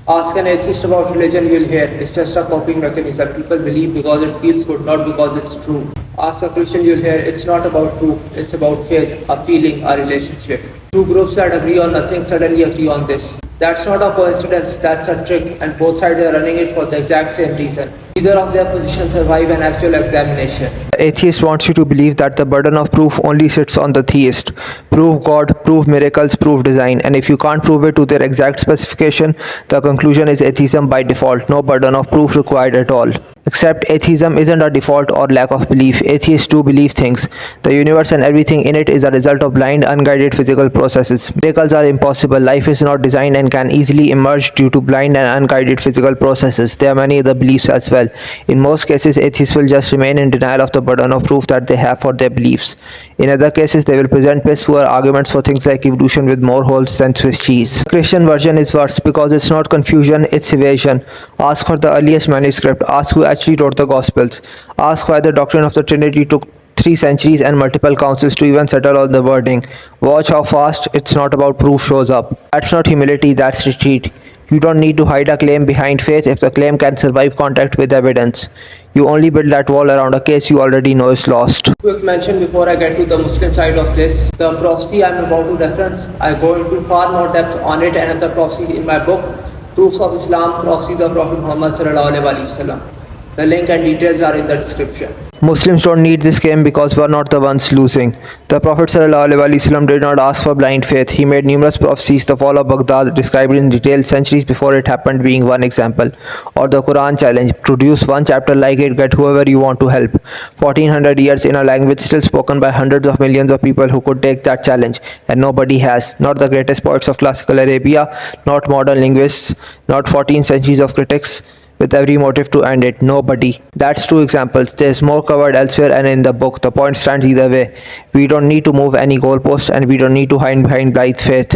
Ask an atheist about religion, you'll hear it's just a coping mechanism. People believe because it feels good, not because it's true. Ask a Christian, you'll hear it's not about proof, it's about faith, a feeling, a relationship. Two groups that agree on nothing suddenly agree on this. That's not a coincidence, that's a trick, and both sides are running it for the exact same reason. Neither of their positions survive an actual examination. The atheist wants you to believe that the burden of proof only sits on the theist. Prove God, prove miracles, prove design, and if you can't prove it to their exact specification, the conclusion is atheism by default, no burden of proof required at all. Except atheism isn't a default or lack of belief. Atheists do believe things. The universe and everything in it is a result of blind, unguided physical processes. Miracles are impossible. Life is not designed and can easily emerge due to blind and unguided physical processes. There are many other beliefs as well. In most cases, atheists will just remain in denial of the burden of proof that they have for their beliefs. In other cases, they will present piss-poor arguments for things like evolution with more holes than Swiss cheese. The Christian version is worse because it's not confusion, it's evasion. Ask for the earliest manuscript. Ask who actually wrote the Gospels. Ask why the doctrine of the Trinity took 3 centuries and multiple councils to even settle on the wording. Watch how fast it's not about proof shows up. That's not humility, that's retreat. You don't need to hide a claim behind faith if the claim can survive contact with evidence. You only build that wall around a case you already know is lost. Quick mention before I get to the Muslim side of this. The prophecy I'm about to reference, I go into far more depth on it and other prophecies in my book, Proofs of Islam, Prophecies of Prophet Muhammad sallallahu alaihi wasallam. The link and details are in the description. Muslims don't need this game because we're not the ones losing. The Prophet ﷺ did not ask for blind faith. He made numerous prophecies. The fall of Baghdad, described in detail centuries before it happened, being one example. Or the Quran challenge, produce one chapter like it, get whoever you want to help. 1400 years in a language still spoken by hundreds of millions of people who could take that challenge, and nobody has. Not the greatest poets of classical Arabia, not modern linguists, not 14 centuries of critics with every motive to end it. Nobody. That's 2 examples. There's more covered elsewhere and in the book. The point stands either way. We don't need to move any goalposts and we don't need to hide behind blind faith.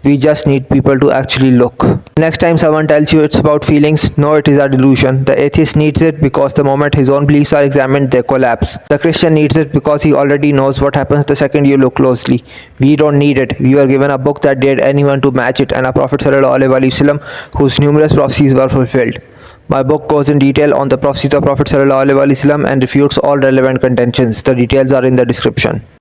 We just need people to actually look. Next time someone tells you it's about feelings, no, it is a delusion. The atheist needs it because the moment his own beliefs are examined, they collapse. The Christian needs it because he already knows what happens the second you look closely. We don't need it. We were given a book that dared anyone to match it and a Prophet ﷺ whose numerous prophecies were fulfilled. My book goes in detail on the prophecies of Prophet ﷺ and refutes all relevant contentions. The details are in the description.